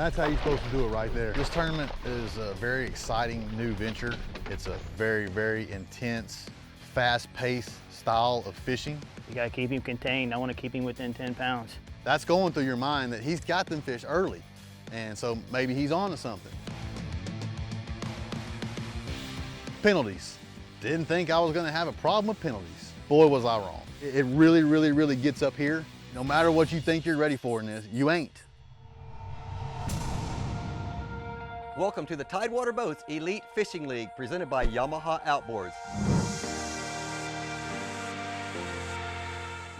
That's how you're supposed to do it right there. This tournament is a very exciting new venture. It's a very, very intense, fast-paced style of fishing. You gotta keep him contained. I wanna keep him within 10 pounds. That's going through your mind that he's got them fish early, and so maybe he's on to something. Penalties. Didn't think I was gonna have a problem with penalties. Boy, was I wrong. It really, really, really gets up here. No matter what you think you're ready for in this, you ain't. Welcome to the Tidewater Boats Elite Fishing League, presented by Yamaha Outboards.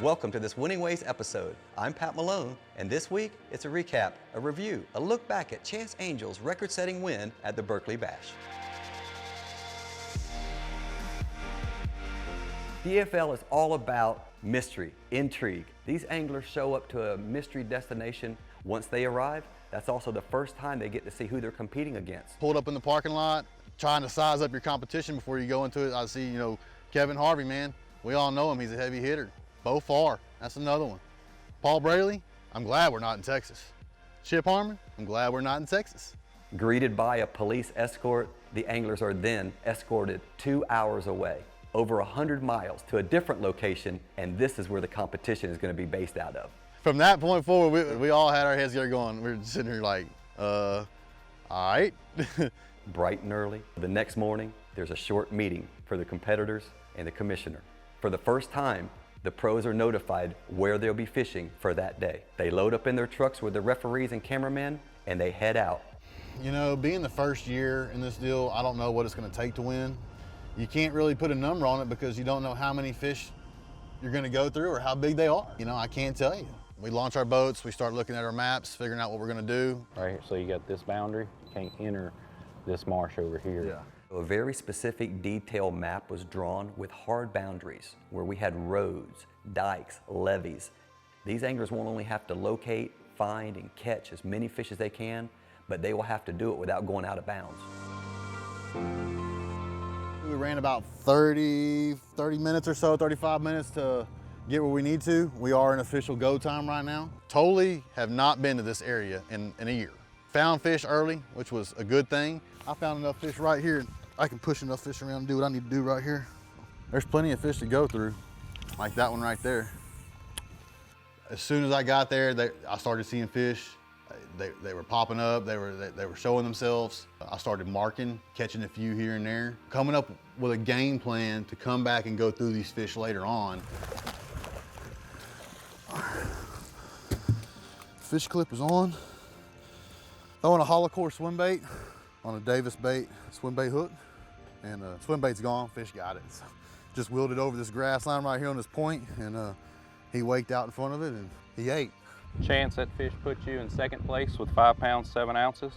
Welcome to this Winning Ways episode. I'm Pat Malone, and this week it's a recap, a review, a look back at Chance Angel's record-setting win at the Berkley Bash. The EFL is all about mystery, intrigue. These anglers show up to a mystery destination. Once they arrive, that's also the first time they get to see who they're competing against. Pulled up in the parking lot, trying to size up your competition before you go into it. I see, Kevin Harvey, man. We all know him, he's a heavy hitter. Bo Farr, that's another one. Paul Braley, I'm glad we're not in Texas. Chip Harmon, I'm glad we're not in Texas. Greeted by a police escort, the anglers are then escorted 2 hours away, over 100 miles to a different location, and this is where the competition is going to be based out of. From that point forward, we all had our heads together going, we were just sitting here like, all right. Bright and early, the next morning, there's a short meeting for the competitors and the commissioner. For the first time, the pros are notified where they'll be fishing for that day. They load up in their trucks with the referees and cameramen, and they head out. Being the first year in this deal, I don't know what it's going to take to win. You can't really put a number on it because you don't know how many fish you're going to go through or how big they are. I can't tell you. We launch our boats, we start looking at our maps, figuring out what we're going to do. Right here, so you got this boundary, you can't enter this marsh over here. Yeah. A very specific detailed map was drawn with hard boundaries where we had roads, dikes, levees. These anglers won't only have to locate, find, and catch as many fish as they can, but they will have to do it without going out of bounds. We ran about 30 minutes or so, 35 minutes to get where we need to. We are in official go time right now. Totally have not been to this area in a year. Found fish early, which was a good thing. I found enough fish right here. I can push enough fish around and do what I need to do right here. There's plenty of fish to go through, like that one right there. As soon as I got there, I started seeing fish. They were popping up, they were showing themselves. I started marking, catching a few here and there. Coming up with a game plan to come back and go through these fish later on. Fish clip is on. Throwing a hollow core swim bait on a Davis bait swim bait hook. And swim bait's gone, fish got it. So just wheeled it over this grass line right here on this point, and he waked out in front of it and he ate. Chance, that fish put you in second place with 5 pounds, 7 ounces.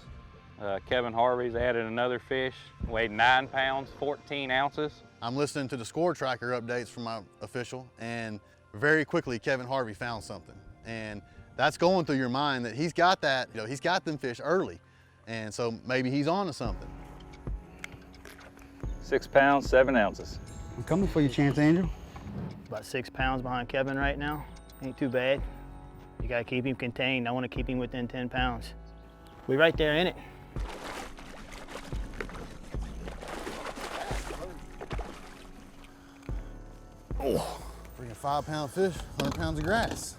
Kevin Harvey's added another fish, weighed 9 pounds, 14 ounces. I'm listening to the score tracker updates from my official, and very quickly Kevin Harvey found something. And that's going through your mind that he's got that, he's got them fish early. And so maybe he's on to something. 6 pounds, 7 ounces. I'm coming for you, Chance Angel. About 6 pounds behind Kevin right now. Ain't too bad. You gotta keep him contained. I wanna keep him within 10 pounds. We right there in it. Oh, freaking 5-pound fish, 100 pounds of grass.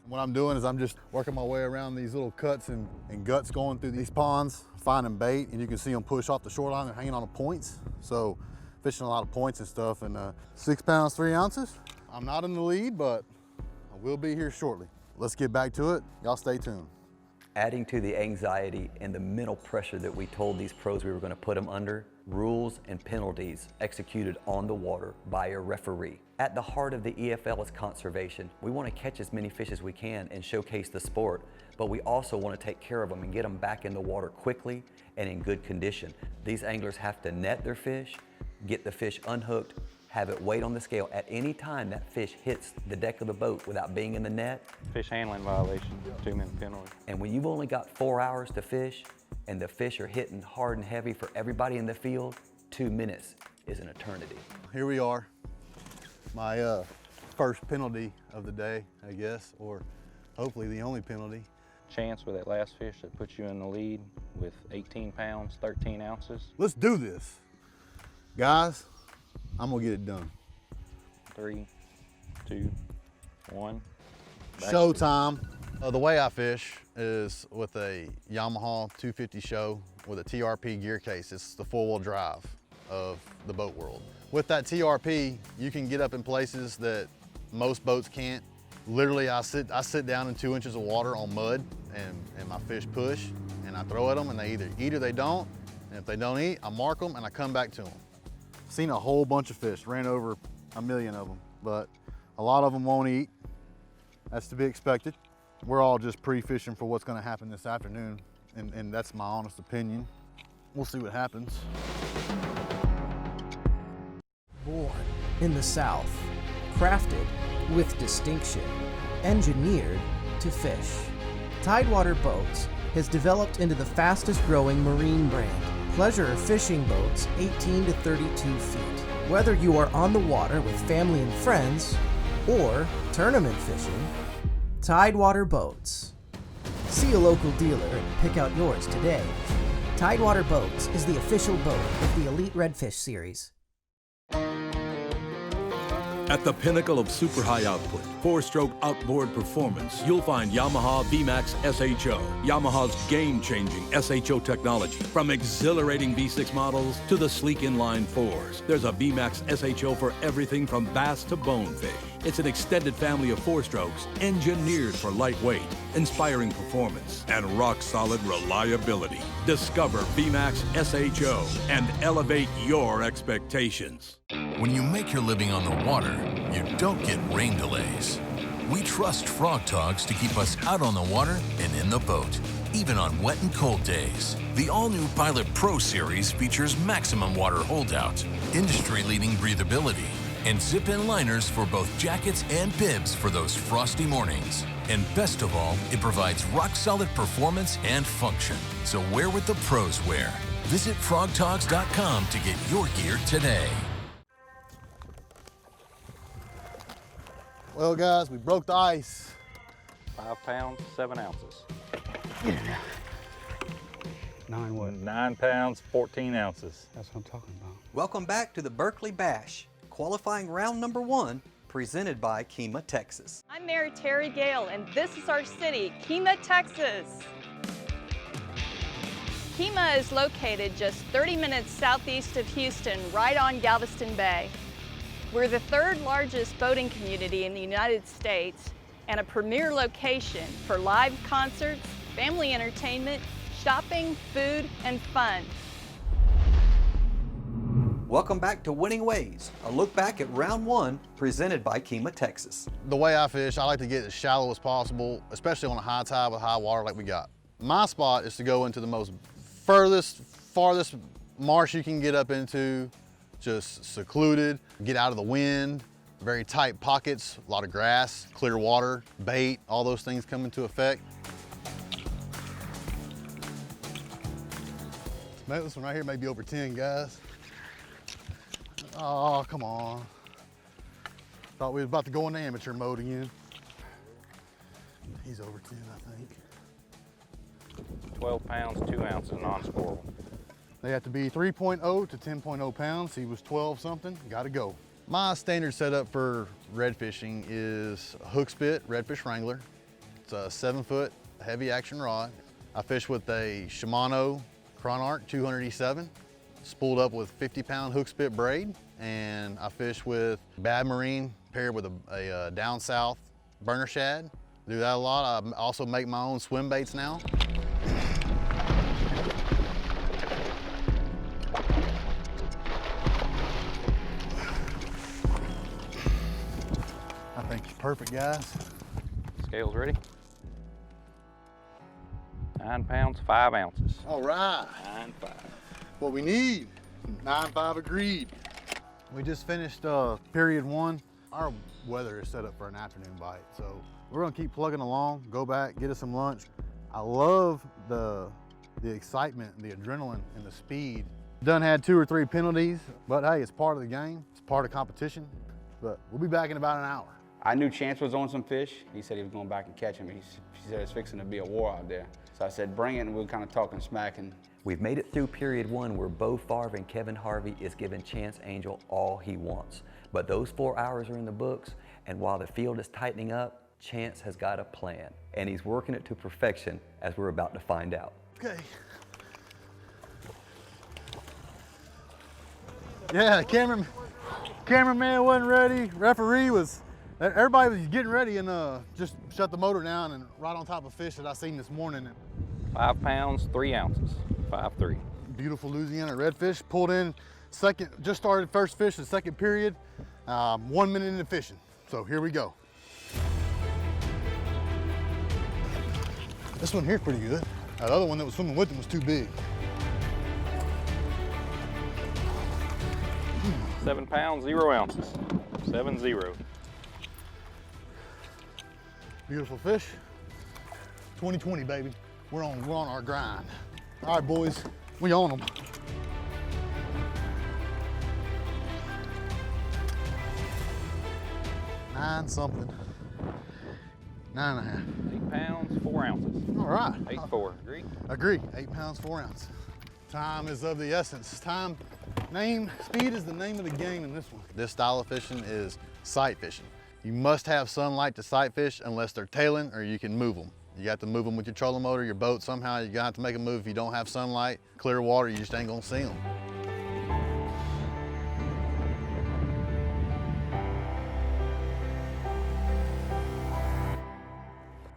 What I'm doing is I'm just working my way around these little cuts and guts going through these ponds, finding bait, and you can see them push off the shoreline. They're hanging on the points. So fishing a lot of points and stuff, and 6 pounds, 3 ounces. I'm not in the lead, but I will be here shortly. Let's get back to it. Y'all stay tuned. Adding to the anxiety and the mental pressure that we told these pros we were going to put them under, rules and penalties executed on the water by a referee. At the heart of the EFL is conservation. We want to catch as many fish as we can and showcase the sport, but we also want to take care of them and get them back in the water quickly and in good condition. These anglers have to net their fish, get the fish unhooked, have it weighed on the scale. At any time that fish hits the deck of the boat without being in the net. Fish handling violation, 2-minute penalty. And when you've only got 4 hours to fish and the fish are hitting hard and heavy for everybody in the field, 2 minutes is an eternity. Here we are. My first penalty of the day, I guess, or hopefully the only penalty. chance with that last fish that puts you in the lead with 18 pounds, 13 ounces. Let's do this. Guys, I'm gonna get it done. 3, 2, 1. Showtime. The way I fish is with a Yamaha 250 show with a TRP gear case. It's the four-wheel drive of the boat world. With that TRP, you can get up in places that most boats can't. Literally, I sit down in 2 inches of water on mud and my fish push and I throw at them and they either eat or they don't. And if they don't eat, I mark them and I come back to them. Seen a whole bunch of fish, ran over 1 million of them, but a lot of them won't eat. That's to be expected. We're all just pre-fishing for what's gonna happen this afternoon, and that's my honest opinion. We'll see what happens. Born in the South, crafted with distinction, engineered to fish. Tidewater Boats has developed into the fastest growing marine brand. Pleasure fishing boats 18 to 32 feet. Whether you are on the water with family and friends or tournament fishing, Tidewater Boats. See a local dealer and pick out yours today. Tidewater Boats is the official boat of the Elite Redfish series. At the pinnacle of super high output, 4-stroke outboard performance, you'll find Yamaha VMAX SHO. Yamaha's game-changing SHO technology. From exhilarating V6 models to the sleek inline 4s, there's a VMAX SHO for everything from bass to bonefish. It's an extended family of 4-strokes engineered for lightweight, inspiring performance, and rock-solid reliability. Discover VMAX SHO and elevate your expectations. When you make your living on the water, you don't get rain delays. We trust Frog Togs to keep us out on the water and in the boat, even on wet and cold days. The all-new Pilot Pro series features maximum water holdout, industry-leading breathability, and zip-in liners for both jackets and bibs for those frosty mornings. And best of all, it provides rock-solid performance and function. So wear what the pros wear. Visit frogtogs.com to get your gear today. Well guys, we broke the ice. 5 pounds, 7 ounces. 9 what? 9 pounds, 14 ounces. That's what I'm talking about. Welcome back to the Berkley Bash, qualifying round number 1, presented by Kemah, Texas. I'm Mayor Terry Gale, and this is our city, Kemah, Texas. Kemah is located just 30 minutes southeast of Houston, right on Galveston Bay. We're the 3rd largest boating community in the United States and a premier location for live concerts, family entertainment, shopping, food, and fun. Welcome back to Winning Ways, a look back at round 1, presented by Kemah, Texas. The way I fish, I like to get as shallow as possible, especially on a high tide with high water like we got. My spot is to go into the most farthest marsh you can get up into, just secluded, get out of the wind, very tight pockets, a lot of grass, clear water, bait, all those things come into effect. This one right here may be over 10, guys. Oh, come on. Thought we was about to go into amateur mode again. He's over 10, I think. 12 pounds, 2 ounces, non-squirrel. They have to be 3.0 to 10.0 pounds. He was 12 something, gotta go. My standard setup for red fishing is a hook spit Redfish Wrangler. It's a 7-foot heavy action rod. I fish with a Shimano Chronarch 200E7, spooled up with 50-pound hook spit braid, and I fish with Bad Marine paired with a down south burner shad. Do that a lot. I also make my own swim baits now. I think it's perfect, guys. Scales ready? 9 pounds, 5 ounces. All right. 9.5. What we need. 9.5 agreed. We just finished period 1. Our weather is set up for an afternoon bite, so we're gonna keep plugging along, go back, get us some lunch. I love the excitement, the adrenaline, and the speed. Done had 2 or 3 penalties, but hey, it's part of the game. It's part of competition. But we'll be back in about an hour. I knew Chance was on some fish. He said he was going back and catch him. He said it's fixing to be a war out there. So I said, bring it, and we were kind of talking smack. And We've made it through period 1 where Bo Favre and Kevin Harvey is giving Chance Angel all he wants. But those 4 hours are in the books, and while the field is tightening up, Chance has got a plan, and he's working it to perfection, as we're about to find out. Okay. Yeah, cameraman wasn't ready. Referee was, everybody was getting ready and just shut the motor down and right on top of fish that I seen this morning. 5 pounds, 3 ounces, 5'3". Beautiful Louisiana redfish, pulled in second, just started first fish the second period, 1 minute into fishing. So here we go. This one here's pretty good. The other one that was swimming with him was too big. 7 pounds, 0 ounces, 7-0. Beautiful fish. 2020, baby. We're on our grind. All right, boys, we on them. Nine something. 9.5. 8 pounds, 4 ounces. All right. 8-4, agree? Agree, 8 pounds, 4 ounces. Time is of the essence. Speed is the name of the game in this one. This style of fishing is sight fishing. You must have sunlight to sight fish unless they're tailing or you can move them. You got to move them with your trolling motor, your boat somehow. You're gonna have to make a move. If you don't have sunlight, clear water, you just ain't gonna see them.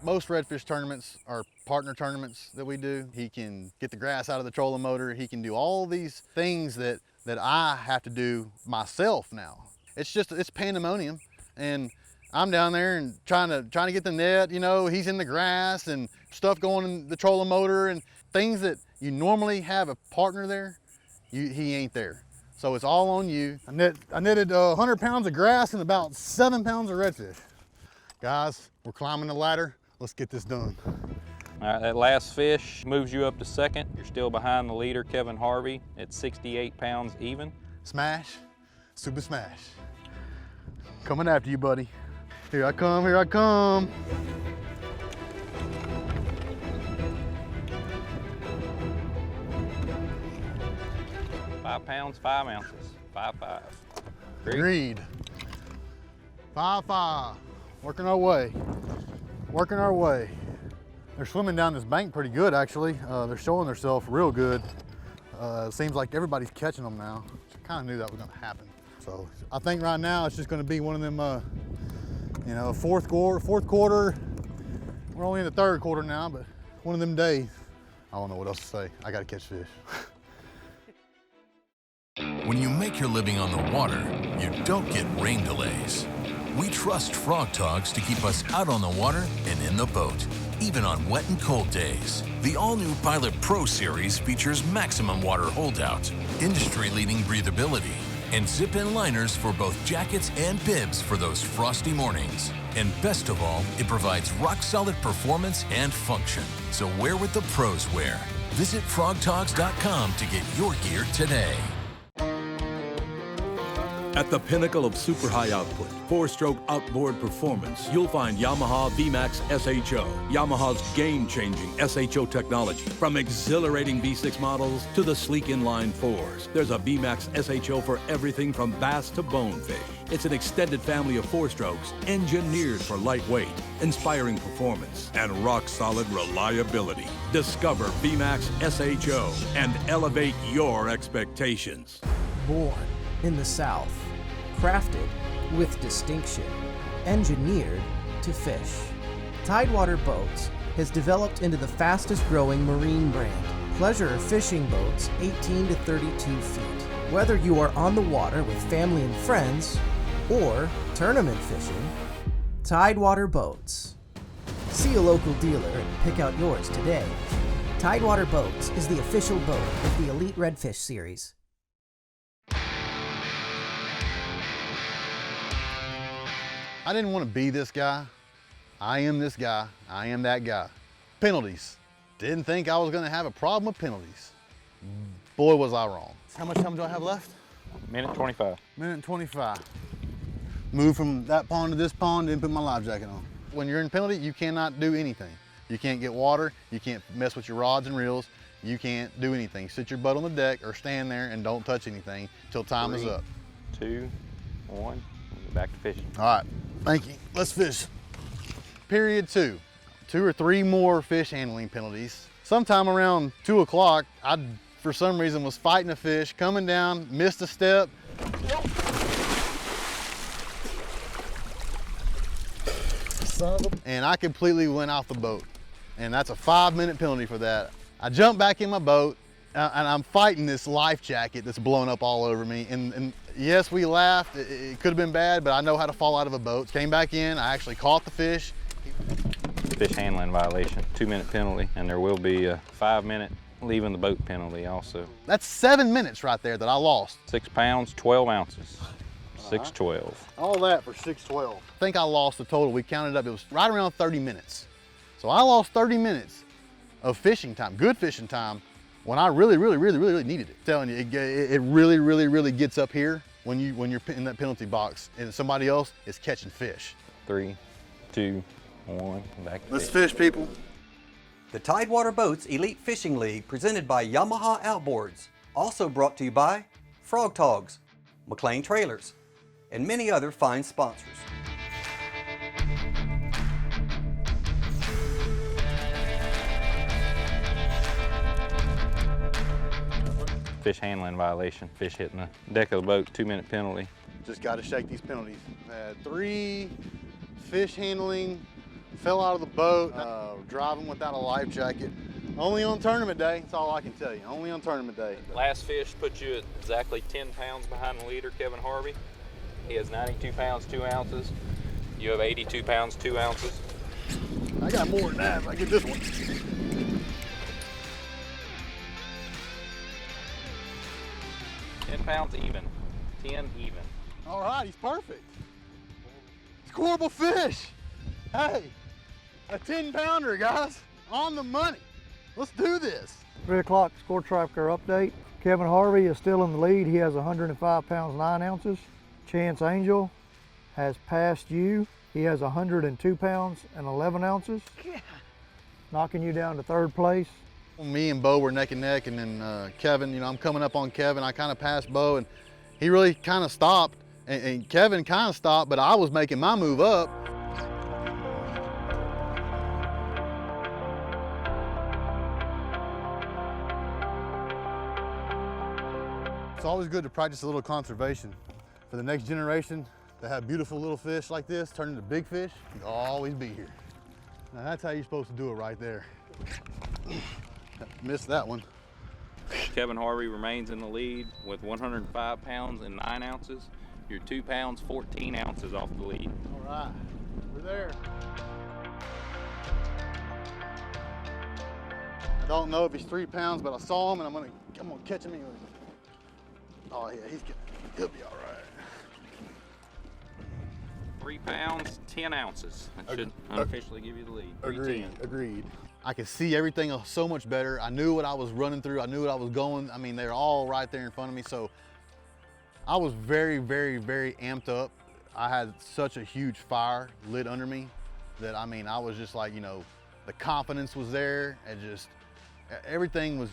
Most redfish tournaments are partner tournaments that we do. He can get the grass out of the trolling motor. He can do all these things that I have to do myself now. It's pandemonium. And I'm down there and trying to get the net, you know, he's in the grass and stuff going in the trolling motor and things that you normally have a partner there, he ain't there. So it's all on you. I netted 100 pounds of grass and about 7 pounds of redfish. Guys, we're climbing the ladder. Let's get this done. All right, that last fish moves you up to second. You're still behind the leader, Kevin Harvey, at 68 pounds even. Smash, super smash. Coming after you, buddy. Here I come, here I come. £5 pounds, 5 ounces, 5'5". Agreed. 5'5". Working our way. Working our way. They're swimming down this bank pretty good, actually. They're showing themselves real good. It seems like everybody's catching them now. I kind of knew that was going to happen. So I think right now it's just going to be one of them, you know, fourth quarter. We're only in the third quarter now, but one of them days. I don't know what else to say. I got to catch fish. When you make your living on the water, you don't get rain delays. We trust Frog Togs to keep us out on the water and in the boat, even on wet and cold days. The all-new Pilot Pro series features maximum water holdout, industry-leading breathability, and zip-in liners for both jackets and bibs for those frosty mornings. And best of all, it provides rock-solid performance and function. So wear what the pros wear. Visit frogtogs.com to get your gear today. At the pinnacle of super high output, 4-stroke outboard performance, you'll find Yamaha VMAX SHO, Yamaha's game-changing SHO technology. From exhilarating V6 models to the sleek inline 4s, there's a VMAX SHO for everything from bass to bonefish. It's an extended family of 4-strokes engineered for lightweight, inspiring performance, and rock-solid reliability. Discover VMAX SHO and elevate your expectations. Born in the South, crafted with distinction, engineered to fish. Tidewater Boats has developed into the fastest growing marine brand. Pleasure fishing boats 18 to 32 feet. Whether you are on the water with family and friends or tournament fishing, Tidewater Boats. See a local dealer and pick out yours today. Tidewater Boats is the official boat of the Elite Redfish series. I didn't want to be this guy. I am this guy. I am that guy. Penalties. Didn't think I was going to have a problem with penalties. Boy, was I wrong. How much time do I have left? Minute 25. Minute 25. move from that pond to this pond, didn't put my life jacket on. When you're in penalty, you cannot do anything. You can't get water, you can't mess with your rods and reels, you can't do anything. Sit your butt on the deck or stand there and don't touch anything till time is up. 2, 1, we'll get back to fishing. All right, thank you. Let's fish. Period 2. 2 or 3 more fish handling penalties. Sometime around 2 o'clock, I, for some reason, was fighting a fish, coming down, missed a step. And I completely went off the boat. And that's a 5-minute penalty for that. I jumped back in my boat and I'm fighting this life jacket that's blown up all over me. And yes, we laughed. It could have been bad, but I know how to fall out of a boat. Came back in, I actually caught the fish. Fish handling violation, 2-minute penalty, and there will be a 5-minute leaving the boat penalty also. That's 7 minutes right there that I lost. 6 pounds, 12 ounces. 612. All that for 612. I think I lost the total. We counted up, it was right around 30 minutes. So I lost 30 minutes of fishing time, good fishing time, when I really needed it. I'm telling you, it really gets up here when you're in that penalty box and somebody else is catching fish. 3, 2, 1, back to Let's fish, people. The Tidewater Boats Elite Fishing League, presented by Yamaha Outboards, also brought to you by Frog Togs, McLean Trailers, and many other fine sponsors. Fish handling violation, fish hitting the deck of the boat, 2-minute penalty. Just got to shake these penalties. Had 3 fish handling, fell out of the boat, driving without a life jacket. Only on tournament day, that's all I can tell you. Only on tournament day. Last fish put you at exactly 10 pounds behind the leader, Kevin Harvey. He has 92 pounds, 2 ounces. You have 82 pounds, 2 ounces. I got more than that if I get this one. 10 pounds even, 10 even. All right, he's perfect. Scoreable fish. Hey, a 10-pounder, guys, on the money. Let's do this. 3 o'clock score tracker update. Kevin Harvey is still in the lead. He has 105 pounds, 9 ounces. Chance Angel has passed you. He has 102 pounds and 11 ounces. Knocking you down to 3rd place. Me and Bo were neck and neck, and then Kevin, you know, I'm coming up on Kevin. I kind of passed Bo, and he really kind of stopped, and Kevin kind of stopped, but I was making my move up. It's always good to practice a little conservation. For the next generation to have beautiful little fish like this turn into big fish, you'll always be here. Now that's how you're supposed to do it right there. Missed that one. Kevin Harvey remains in the lead with 105 pounds and 9 ounces. You're 2 pounds, 14 ounces off the lead. All right, we're there. I don't know if he's 3 pounds, but I saw him and I'm gonna catch him. Oh yeah, he'll be all right. 3 pounds, 10 ounces. That should unofficially give you the lead. Agreed. I could see everything so much better. I knew what I was running through. I knew what I was going. I mean, they're all right there in front of me. So I was very amped up. I had such a huge fire lit under me that, I mean, I was just like, you know, the confidence was there, and just everything was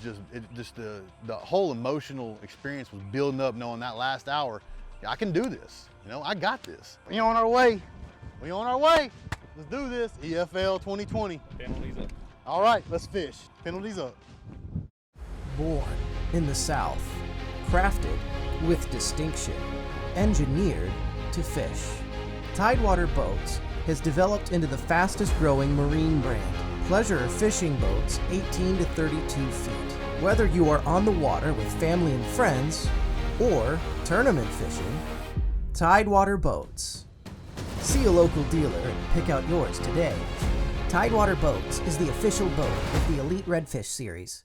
the whole emotional experience was building up, knowing that last hour, yeah, I can do this. You know, I got this. We on our way. Let's do this. EFL 2020. Penalties up. All right, let's fish. Penalties up. Born in the South, crafted with distinction, engineered to fish. Tidewater Boats has developed into the fastest growing marine brand. Pleasure fishing boats 18 to 32 feet. Whether you are on the water with family and friends or tournament fishing, Tidewater Boats. See a local dealer and pick out yours today. Tidewater Boats is the official boat of the Elite Redfish Series.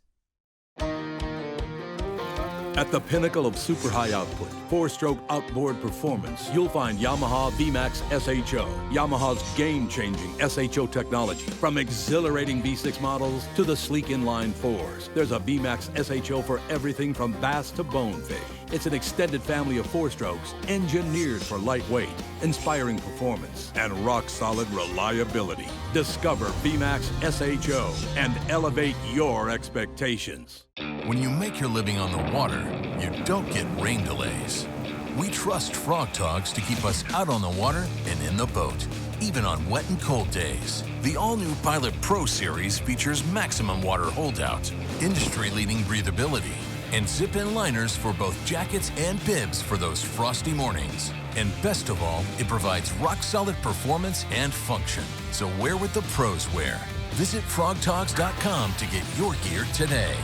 At the pinnacle of super high output, 4-stroke outboard performance, you'll find Yamaha VMAX SHO, Yamaha's game-changing SHO technology. From exhilarating V6 models to the sleek inline 4s, there's a VMAX SHO for everything from bass to bonefish. It's an extended family of 4-strokes engineered for lightweight, inspiring performance, and rock-solid reliability. Discover VMAX SHO and elevate your expectations. When you make your living on the water, you don't get rain delays. We trust Frog Togs to keep us out on the water and in the boat, even on wet and cold days. The all-new Pilot Pro Series features maximum water holdout, industry-leading breathability, and zip-in liners for both jackets and bibs for those frosty mornings. And best of all, it provides rock-solid performance and function. So wear what the pros wear. Visit frogtogs.com to get your gear today.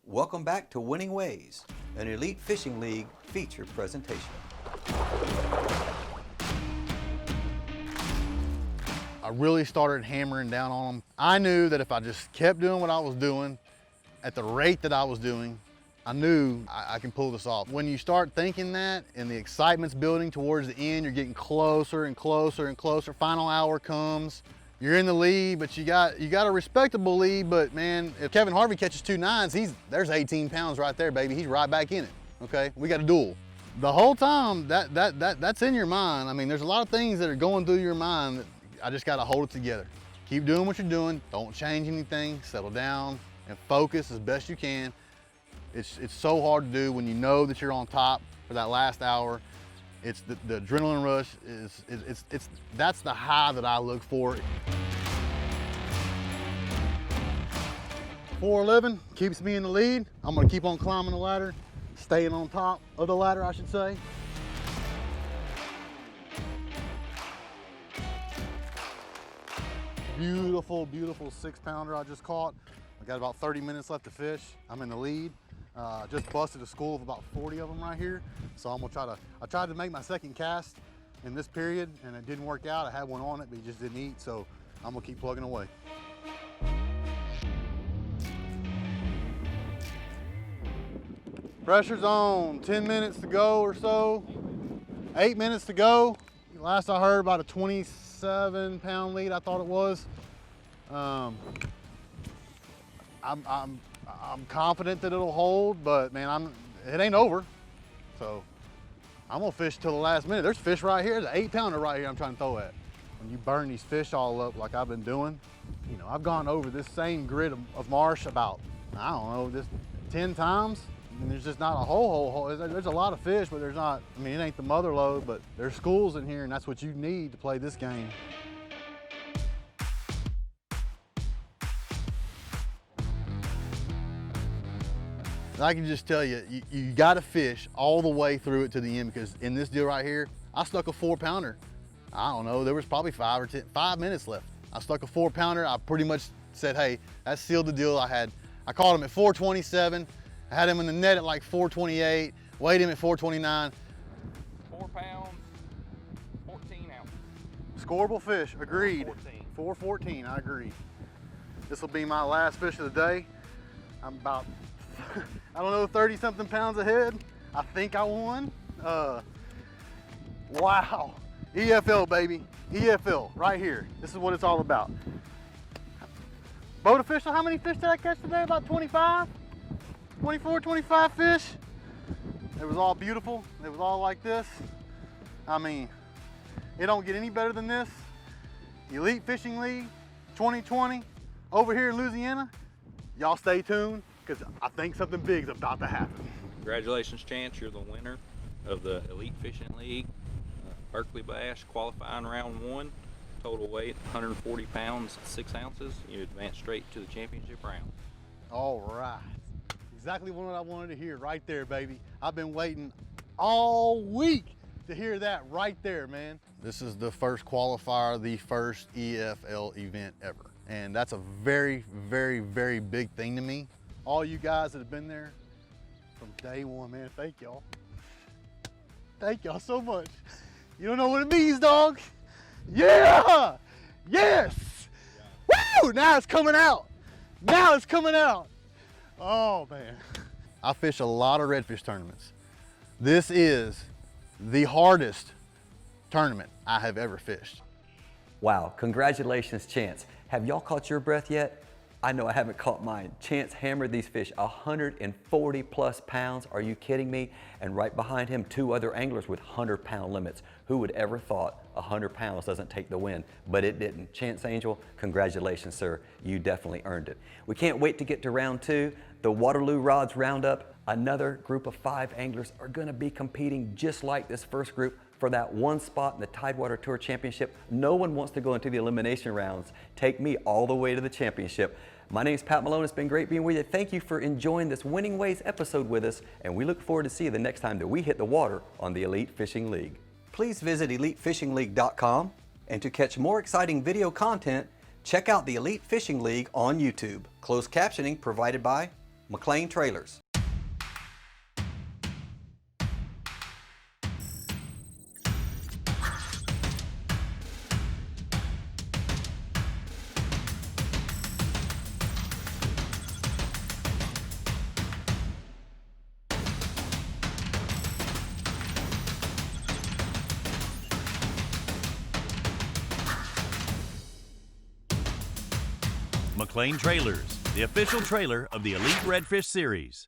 Welcome back to Winning Ways, an Elite Fishing League feature presentation. I really started hammering down on them. I knew that if I just kept doing what I was doing at the rate that I was doing, I knew I can pull this off. When you start thinking that and the excitement's building towards the end, you're getting closer and closer and closer. Final hour comes, you're in the lead, but you got a respectable lead, but man, if Kevin Harvey catches 2 9s, there's 18 pounds right there, baby. He's right back in it, okay? We got a duel. The whole time, that's in your mind. I mean, there's a lot of things that are going through your mind that I just gotta hold it together. Keep doing what you're doing, don't change anything, settle down, and focus as best you can. It's so hard to do when you know that you're on top for that last hour. It's the adrenaline rush that's the high that I look for. 411 keeps me in the lead. I'm gonna keep on climbing the ladder, staying on top of the ladder, I should say. Beautiful, beautiful 6-pounder I just caught. I got about 30 minutes left to fish. I'm in the lead. Just busted a school of about 40 of them right here. So I'm gonna I tried to make my second cast in this period and it didn't work out. I had one on it, but he just didn't eat. So I'm gonna keep plugging away. Pressure's on, 10 minutes to go or so. 8 minutes to go. Last I heard, about a 27-pound lead, I thought it was. I'm confident that it'll hold, but man, it ain't over. So I'm gonna fish till the last minute. There's fish right here, there's an 8-pounder right here I'm trying to throw at. When you burn these fish all up like I've been doing, you know, I've gone over this same grid of marsh about, I don't know, just 10 times. And there's just not a whole. There's a lot of fish, but there's not, I mean, it ain't the mother lode, but there's schools in here and that's what you need to play this game. I can just tell you, you got to fish all the way through it to the end, because in this deal right here, I stuck a 4-pounder. I don't know, there was probably 5 minutes left. I stuck a 4-pounder. I pretty much said, hey, that sealed the deal. I caught him at 427. I had him in the net at like 428, weighed him at 429. 4 pounds, 14 ounces. Scoreable fish, agreed. 414, I agree. This will be my last fish of the day. I'm about, I don't know, 30-something pounds ahead. I think I won. Wow, EFL, baby. EFL, right here. This is what it's all about. Boat official, how many fish did I catch today? About 25? 24, 25 fish. It was all beautiful. It was all like this. I mean, it don't get any better than this. Elite Fishing League 2020 over here in Louisiana. Y'all stay tuned, because I think something big is about to happen. Congratulations, Chance. You're the winner of the Elite Fishing League Berkley Bass qualifying round 1. Total weight 140 pounds, 6 ounces. You advance straight to the championship round. All right. Exactly what I wanted to hear right there, baby. I've been waiting all week to hear that right there, man. This is the first qualifier, the first EFL event ever. And that's a very, very, very big thing to me. All you guys that have been there from day one, man, thank y'all. Thank y'all so much. You don't know what it means, dog. Yeah! Yes! Woo! Now it's coming out. Now it's coming out. Oh, man. I fish a lot of redfish tournaments. This is the hardest tournament I have ever fished. Wow, congratulations, Chance. Have y'all caught your breath yet? I know I haven't caught mine. Chance hammered these fish 140 plus pounds. Are you kidding me? And right behind him, 2 other anglers with 100-pound limits. Who would ever thought 100 pounds doesn't take the win? But it didn't. Chance Angel, congratulations, sir. You definitely earned it. We can't wait to get to round 2, the Waterloo Rods Roundup. Another group of 5 anglers are gonna be competing just like this first group for that one spot in the Tidewater Tour Championship. No one wants to go into the elimination rounds. Take me all the way to the championship. My name is Pat Malone. It's been great being with you. Thank you for enjoying this Winning Ways episode with us, and we look forward to see you the next time that we hit the water on the Elite Fishing League. Please visit EliteFishingLeague.com, and to catch more exciting video content, check out the Elite Fishing League on YouTube. Closed captioning provided by McLean Trailers. McLean Trailers, the official trailer of the Elite Redfish Series.